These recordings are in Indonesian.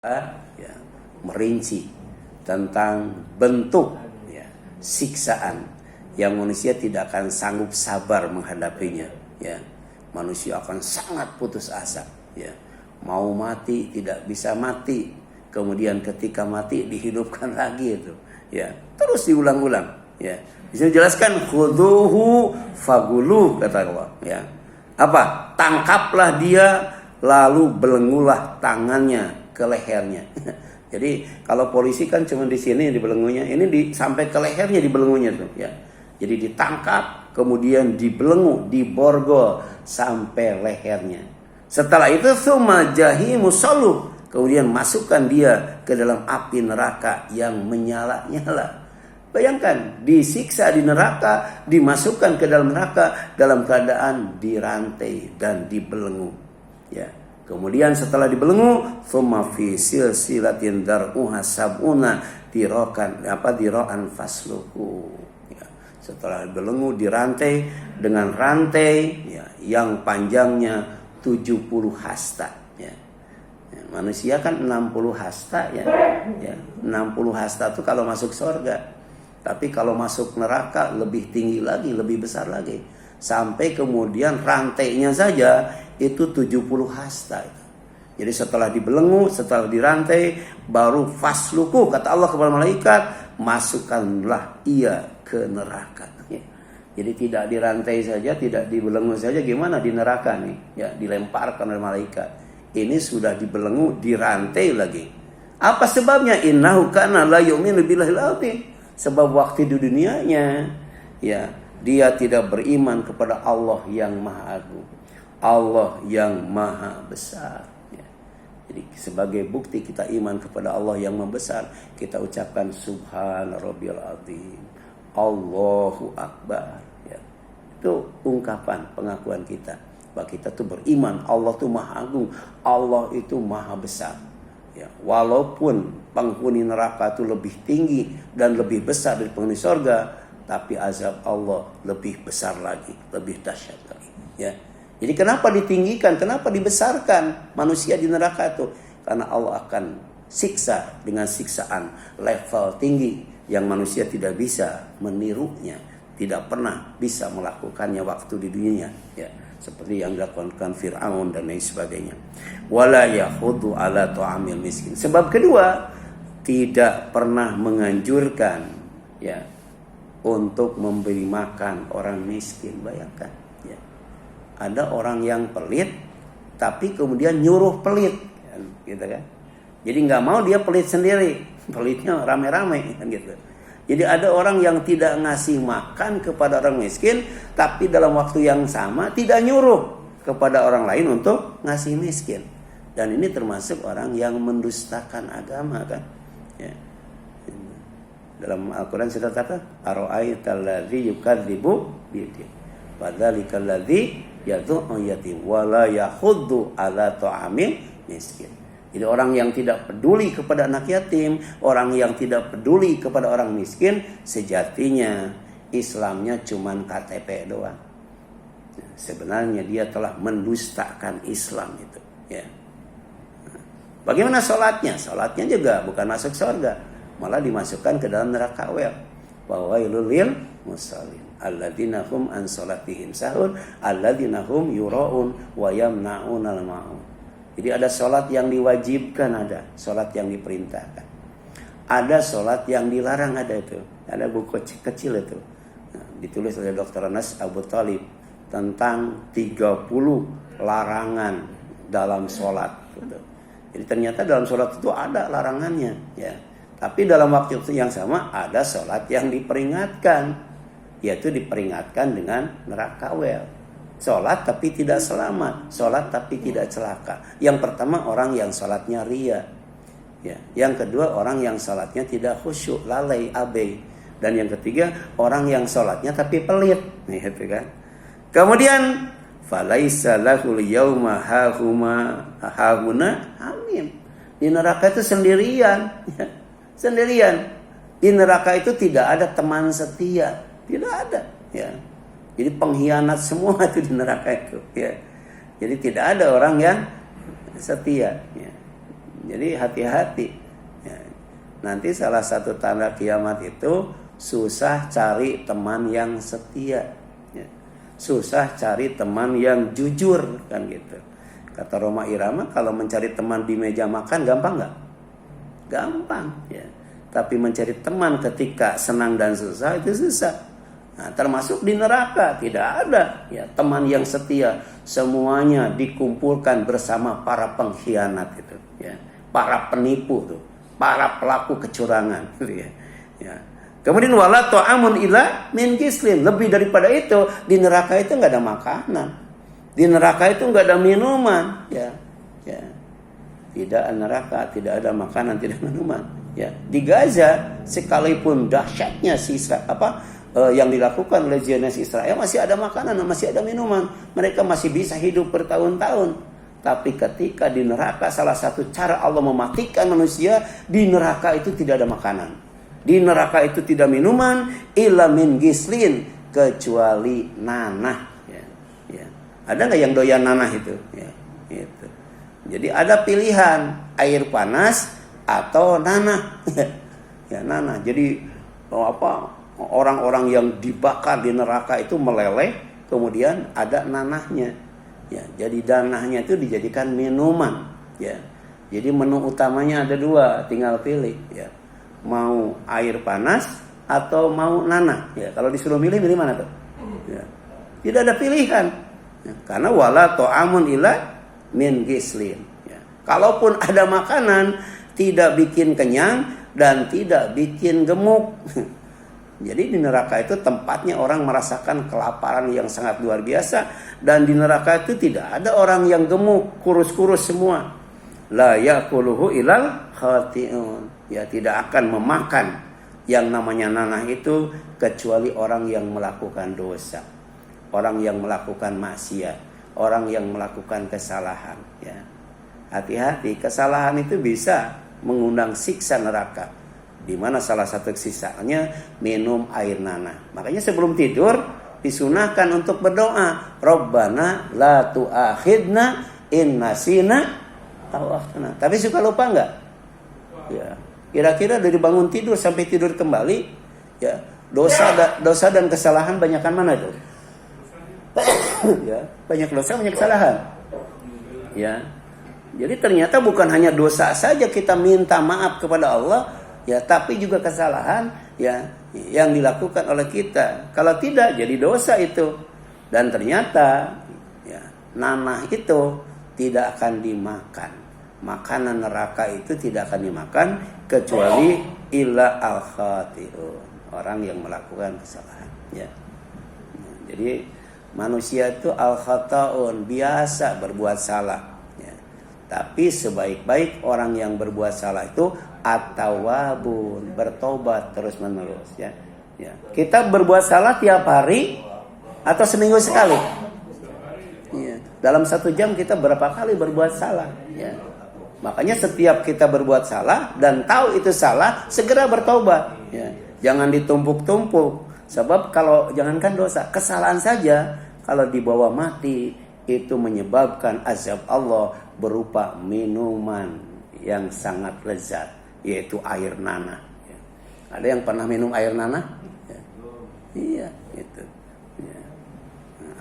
ya, merinci tentang bentuk ya, siksaan yang manusia tidak akan sanggup sabar menghadapinya ya. Manusia akan sangat putus asa ya. Mau mati tidak bisa mati, kemudian ketika mati dihidupkan lagi itu ya. Terus diulang-ulang ya. Bisa dijelaskan khuduhu faguluh kata Allah ya. Apa? Tangkaplah dia lalu belenggulah tangannya ke lehernya. Jadi kalau polisi kan cuma di sini di belenggunya, ini sampai ke lehernya di belenggunya tuh ya. Jadi ditangkap, kemudian dibelenggu, diborgol sampai lehernya. Setelah itu tsumma jahimu salluh, kemudian masukkan dia ke dalam api neraka yang menyala-nyala. Bayangkan, disiksa di neraka, dimasukkan ke dalam neraka dalam keadaan dirantai dan dibelenggu. Ya. Kemudian setelah dibelenggu, tsumma fi silsilatin dar'uha sab'una dira'an fasluku. Ya. Setelah dibelenggu dirantai dengan rantai ya, yang panjangnya 70 hasta ya. Ya, manusia kan 60 hasta ya. Ya, 60 hasta itu kalau masuk surga. Tapi kalau masuk neraka lebih tinggi lagi, lebih besar lagi. Sampai kemudian rantainya saja itu 70 hasta itu. Jadi setelah dibelenggu, setelah dirantai, baru fasluku kata Allah kepada malaikat, masukkanlah ia ke neraka. Ya. Jadi tidak dirantai saja, tidak dibelenggu saja, gimana di neraka nih? Ya, dilemparkan oleh malaikat. Ini sudah dibelenggu, dirantai lagi. Apa sebabnya? Innahu kana la yu'minu billahil azim. Sebab waktu di dunianya, ya, dia tidak beriman kepada Allah yang Maha Agung, Allah yang Maha Besar. Ya. Jadi sebagai bukti kita iman kepada Allah yang membesar, kita ucapkan Subhana Rabbiyal Azim, Allahu Akbar. Ya. Itu ungkapan pengakuan kita bahwa kita tuh beriman Allah tuh Maha Agung, Allah itu Maha Besar. Ya, walaupun penghuni neraka itu lebih tinggi dan lebih besar dari penghuni surga, tapi azab Allah lebih besar lagi, lebih dahsyat lagi. Ya. Jadi kenapa ditinggikan, kenapa dibesarkan manusia di neraka itu? Karena Allah akan siksa dengan siksaan level tinggi yang manusia tidak bisa menirunya, tidak pernah bisa melakukannya waktu di dunia. Ya. Seperti yang dilakukan Fir'aun dan lain sebagainya. Wala yahudu ala ta'amil miskin. Sebab kedua, tidak pernah menganjurkan ya untuk memberi makan orang miskin. Bayangkan ya. Ada orang yang pelit tapi kemudian nyuruh pelit kan, gitu kan. Jadi nggak mau dia pelit sendiri, pelitnya rame-rame kan gitu. Jadi ada orang yang tidak ngasih makan kepada orang miskin, tapi dalam waktu yang sama tidak nyuruh kepada orang lain untuk ngasih miskin. Dan ini termasuk orang yang mendustakan agama kan. Ya. Dalam Al-Quran sudah kata, Aro'aital ladzi yukadzibu biyadih, wadzalikal ladzi yad'u yatim wala yahuddu ala ta'amil miskin. Jadi orang yang tidak peduli kepada anak yatim, orang yang tidak peduli kepada orang miskin, sejatinya Islamnya cuma KTP doang. Sebenarnya dia telah mendustakan Islam itu. Ya. Bagaimana sholatnya? Sholatnya juga bukan masuk surga, malah dimasukkan ke dalam neraka wel. Wawailul lil musallin alladzina hum an sholatihim sahun alladzina hum yura'un wa yamna'unal ma'un. Jadi ada sholat yang diwajibkan, ada sholat yang diperintahkan, ada sholat yang dilarang, ada itu. Ada buku kecil itu, nah, ditulis oleh Dr. Anas Abu Talib tentang 30 larangan dalam sholat. Gitu. Jadi ternyata dalam sholat itu ada larangannya, ya. Tapi dalam waktu yang sama ada sholat yang diperingatkan, yaitu diperingatkan dengan neraka wel. Sholat tapi tidak selamat, sholat tapi tidak celaka. Yang pertama orang yang sholatnya ria, ya. Yang kedua orang yang sholatnya tidak khusyuk, lalai, abai. Dan yang ketiga orang yang sholatnya tapi pelit, gitu kan. Kemudian falaisa lahul yauma hahuna hamim. Di neraka itu sendirian, ya. Sendirian. Di neraka itu tidak ada teman setia, tidak ada, ya. Jadi pengkhianat semua itu di neraka itu ya. Jadi tidak ada orang yang setia ya. Jadi hati-hati. Ya. Nanti salah satu tanda kiamat itu susah cari teman yang setia. Ya. Susah cari teman yang jujur kan gitu. Kata Roma Irama, kalau mencari teman di meja makan gampang nggak? Gampang. Ya. Tapi mencari teman ketika senang dan susah itu susah. Nah, termasuk di neraka tidak ada ya teman yang setia, semuanya dikumpulkan bersama para pengkhianat itu ya, para penipu tuh, para pelaku kecurangan gitu ya. Ya. Kemudian wala ta'amun ila min gislin, lebih daripada itu di neraka itu nggak ada makanan, di neraka itu nggak ada minuman ya, ya. Tidak neraka, tidak ada makanan, tidak minuman ya. Di Gaza sekalipun dahsyatnya yang dilakukan oleh Zionis Israel, masih ada makanan, masih ada minuman. Mereka masih bisa hidup bertahun-tahun. Tapi ketika di neraka, salah satu cara Allah mematikan manusia, di neraka itu tidak ada makanan, di neraka itu tidak minuman, illa min gislin, kecuali nanah ya. Ya. Ada nggak yang doyan nanah itu ya, gitu. Jadi ada pilihan air panas atau nanah ya, nanah. Jadi orang-orang yang dibakar di neraka itu meleleh, kemudian ada nanahnya. Ya, jadi nanahnya itu dijadikan minuman. Ya, jadi menu utamanya ada dua, tinggal pilih. Ya, mau air panas atau mau nanah. Ya, kalau disuruh milih mana tuh? Ya, tidak ada pilihan. Ya, karena wala ta'amun ila min gislin. Ya, kalaupun ada makanan, tidak bikin kenyang dan tidak bikin gemuk. Jadi di neraka itu tempatnya orang merasakan kelaparan yang sangat luar biasa. Dan di neraka itu tidak ada orang yang gemuk, kurus-kurus semua. La yakuluhu ilal khati'un. Ya, tidak akan memakan yang namanya nanah itu kecuali orang yang melakukan dosa, orang yang melakukan maksiat, orang yang melakukan kesalahan ya. Hati-hati, kesalahan itu bisa mengundang siksa neraka. Di mana salah satu siksanya minum air nanah. Makanya sebelum tidur disunahkan untuk berdoa, Rabbana la tu'akhidna in nasina aw akhtana. Tapi suka lupa enggak? Ya. Kira-kira dari bangun tidur sampai tidur kembali, ya, dosa dan kesalahan banyakan mana itu? Ya, banyak dosa, banyak kesalahan. Ya. Jadi ternyata bukan hanya dosa saja kita minta maaf kepada Allah, ya, tapi juga kesalahan ya yang dilakukan oleh kita. Kalau tidak jadi dosa itu. Dan ternyata ya, nanah itu tidak akan dimakan. Makanan neraka itu tidak akan dimakan kecuali illa al-khati'un, orang yang melakukan kesalahan ya. Jadi manusia itu al-khata'un, biasa berbuat salah ya. Tapi sebaik-baik orang yang berbuat salah itu at-tawwabun, bertobat terus-menerus ya. Ya. Kita berbuat salah tiap hari atau seminggu sekali? Ya. Dalam 1 jam kita berapa kali berbuat salah ya. Makanya setiap kita berbuat salah dan tahu itu salah, segera bertobat ya. Jangan ditumpuk-tumpuk. Sebab kalau jangankan dosa, kesalahan saja kalau dibawa mati itu menyebabkan azab Allah berupa minuman yang sangat lezat, yaitu air nanah. Ya. Ada yang pernah minum air nanah? Ya. Iya, itu. Ya.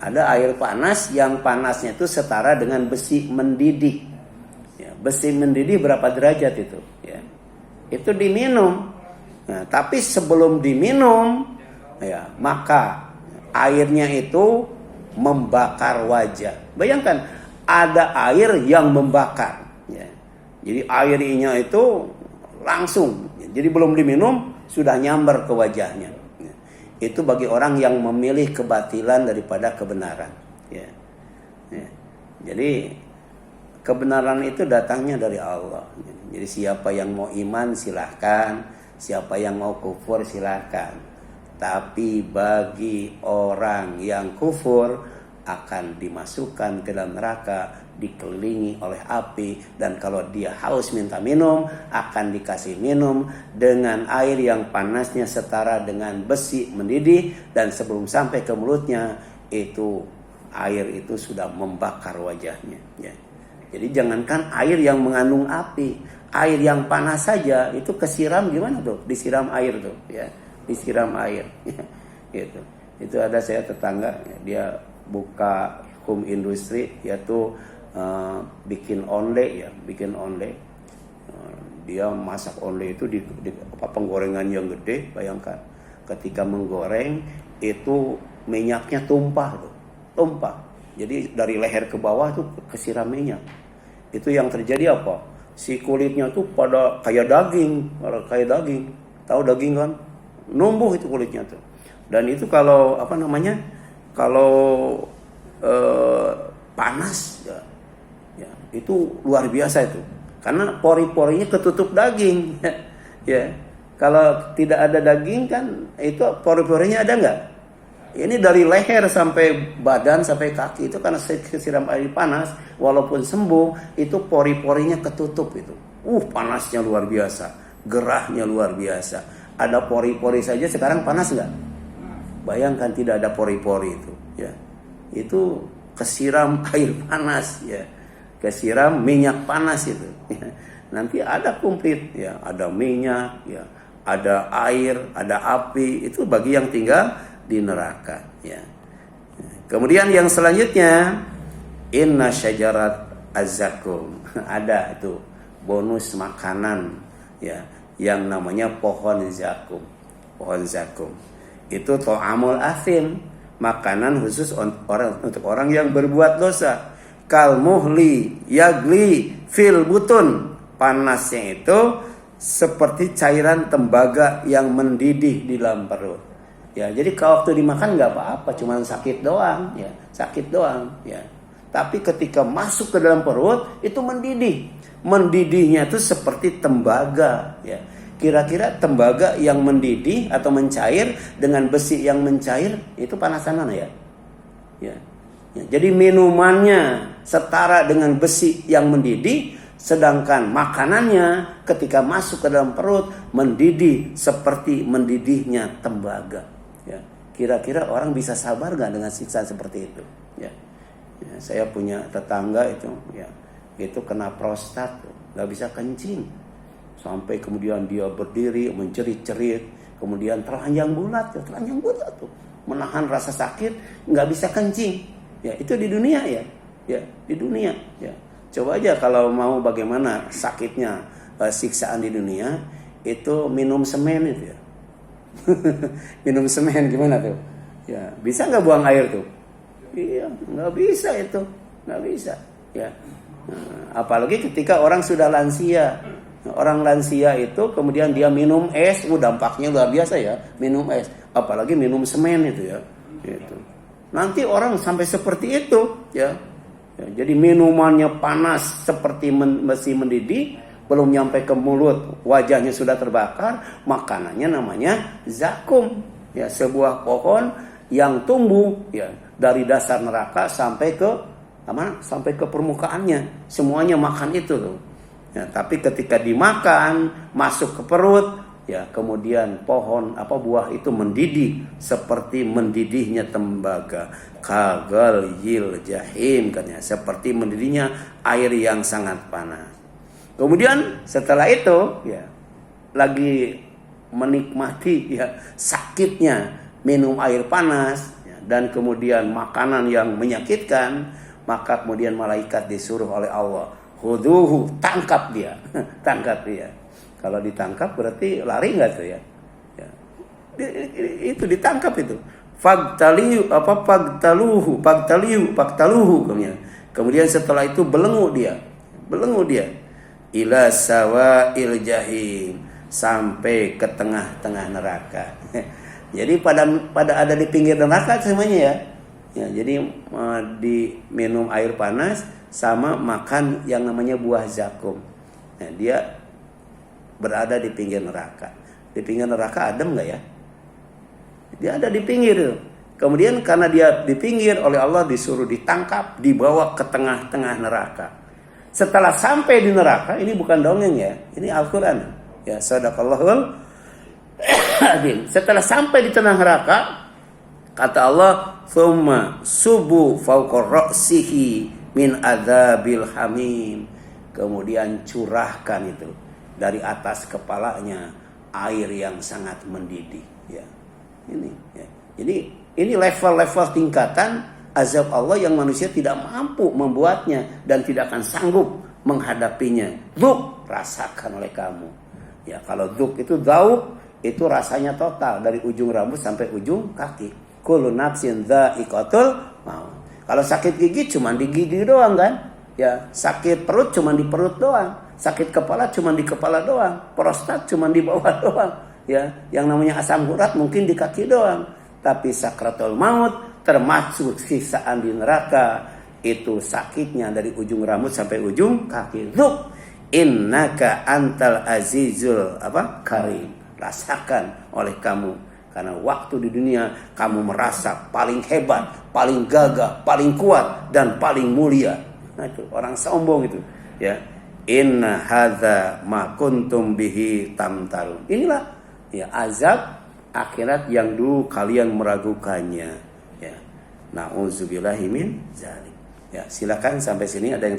Ada air panas yang panasnya itu setara dengan besi mendidih. Ya, besi mendidih berapa derajat itu? Ya. Itu diminum. Nah, tapi sebelum diminum, ya, maka airnya itu membakar wajah. Bayangkan ada air yang membakar. Ya. Jadi airnya itu langsung, jadi belum diminum sudah nyamber ke wajahnya. Ya. Itu bagi orang yang memilih kebatilan daripada kebenaran. Ya. Ya. Jadi kebenaran itu datangnya dari Allah. Jadi siapa yang mau iman silahkan, siapa yang mau kufur silahkan. Tapi bagi orang yang kufur akan dimasukkan ke dalam neraka, dikelilingi oleh api, dan kalau dia haus minta minum akan dikasih minum dengan air yang panasnya setara dengan besi mendidih, dan sebelum sampai ke mulutnya itu air itu sudah membakar wajahnya ya. Jadi jangankan air yang mengandung api, air yang panas saja itu kesiram gimana tuh? Disiram air tuh, ya, disiram air, gitu. Itu ada saya tetangga, ya, dia buka home industri, yaitu bikin onde, ya, bikin onde. Dia masak onde itu di penggorengan yang gede, bayangkan. Ketika menggoreng itu minyaknya tumpah tuh, tumpah. Jadi dari leher ke bawah tuh kesiram minyak. Itu yang terjadi apa? Si kulitnya tuh pada kayak daging. Tahu daging kan? Numbuh itu kulitnya tuh. Dan itu kalau kalau panas ya, itu luar biasa itu. Karena pori-porinya ketutup daging. Ya. Kalau tidak ada daging kan itu pori-porinya ada nggak? Ini dari leher sampai badan sampai kaki itu karena kesiram air panas, walaupun sembuh itu pori-porinya ketutup itu. Panasnya luar biasa, gerahnya luar biasa. Ada pori-pori saja sekarang panas nggak? Bayangkan tidak ada pori-pori itu, ya. Itu kesiram air panas, ya. Kesiram minyak panas itu. Ya. Nanti ada komplit, ya. Ada minyak, ya. Ada air, ada api. Itu bagi yang tinggal di neraka, ya. Kemudian yang selanjutnya, inna syajarat az-zakum. Ada itu bonus makanan, ya, yang namanya pohon zakum. Pohon zakum. Itu ta'amul athim, makanan khusus untuk orang yang berbuat dosa. Kal muhli yagli fil butun. Panasnya itu seperti cairan tembaga yang mendidih di dalam perut. Ya, jadi kalau waktu dimakan nggak apa-apa, cuma sakit doang, ya, sakit doang, ya. Tapi ketika masuk ke dalam perut itu mendidih. Mendidihnya itu seperti tembaga, ya. Kira-kira tembaga yang mendidih atau mencair dengan besi yang mencair itu panasan mana ya? Ya. Ya, jadi minumannya setara dengan besi yang mendidih. Sedangkan makanannya ketika masuk ke dalam perut mendidih seperti mendidihnya tembaga. Ya. Kira-kira orang bisa sabar gak dengan siksa seperti itu? Ya. Ya, saya punya tetangga itu, ya, itu kena prostat, gak bisa kencing. Sampai kemudian dia berdiri mencerit-cerit, kemudian telanjang bulat tuh, menahan rasa sakit, gak bisa kencing. Ya, itu di dunia, ya, ya, di dunia, ya. Coba aja kalau mau bagaimana sakitnya siksaan di dunia, itu minum semen itu, ya. Minum semen gimana tuh? Ya, bisa nggak buang air tuh? Iya, nggak bisa itu, nggak bisa. Ya, apalagi ketika orang sudah lansia. Orang lansia itu kemudian dia minum es, dampaknya luar biasa ya, minum es. Apalagi minum semen itu, ya. Gitu. Nanti orang sampai seperti itu, ya. Ya, jadi minumannya panas seperti besi mendidih, belum nyampe ke mulut, wajahnya sudah terbakar. Makanannya namanya zakum, ya, sebuah pohon yang tumbuh, ya, dari dasar neraka sampai ke permukaannya. Semuanya makan itu tuh. Ya, tapi ketika dimakan masuk ke perut, ya, kemudian buah itu mendidih seperti mendidihnya tembaga. Kagal yil jahim, katanya, seperti mendidihnya air yang sangat panas. Kemudian setelah itu, ya, lagi menikmati, ya, sakitnya minum air panas, ya, dan kemudian makanan yang menyakitkan, maka kemudian malaikat disuruh oleh Allah, khuduhu, tangkap dia. Tangkap dia. Kalau ditangkap berarti lari nggak tuh, ya? Ya. Itu ditangkap itu. Pagtaluhu. Kemudian setelah itu belenggu dia. Ila sawa'il jahim, sampai ke tengah-tengah neraka. Jadi pada ada di pinggir neraka semuanya, ya. Ya, jadi diminum air panas sama makan yang namanya buah zakum. Nah, dia berada di pinggir neraka. Di pinggir neraka adem nggak ya? Dia ada di pinggir. Kemudian karena dia di pinggir, oleh Allah disuruh ditangkap, dibawa ke tengah-tengah neraka. Setelah sampai di neraka, ini bukan dongeng, ya, ini Al-Quran. Ya, sadaqallahul adzim. Setelah sampai di tengah neraka, kata Allah, "Tsumma subu fawqa ra'sihi min adzabil hamim. Kemudian curahkan itu dari atas kepalanya air yang sangat mendidih, ya. Ini ya. Jadi ini level-level tingkatan azab Allah yang manusia tidak mampu membuatnya dan tidak akan sanggup menghadapinya. Dzuk, rasakan oleh kamu. Ya, kalau dzuk itu dzauq, itu rasanya total dari ujung rambut sampai ujung kaki. Kullu nafsin dha'iqatul maut. Kalau sakit gigi cuma di gigi doang kan? Ya, sakit perut cuma di perut doang. Sakit kepala cuma di kepala doang. Prostat cuma di bawah doang. Ya, yang namanya asam urat mungkin di kaki doang. Tapi sakratul maut termasuk siksaan di neraka itu sakitnya dari ujung rambut sampai ujung kaki. Dzuk, innaka antal azizul karim. Rasakan oleh kamu, karena waktu di dunia kamu merasa paling hebat, paling gagah, paling kuat dan paling mulia. Nah, itu orang sombong itu, ya. Inna hadza ma kuntum bihi tamtarun. Inilah ya azab akhirat yang dulu kalian meragukannya, ya. Nauzubillahi min dzalik. Ya, silakan sampai sini ada yang tanya.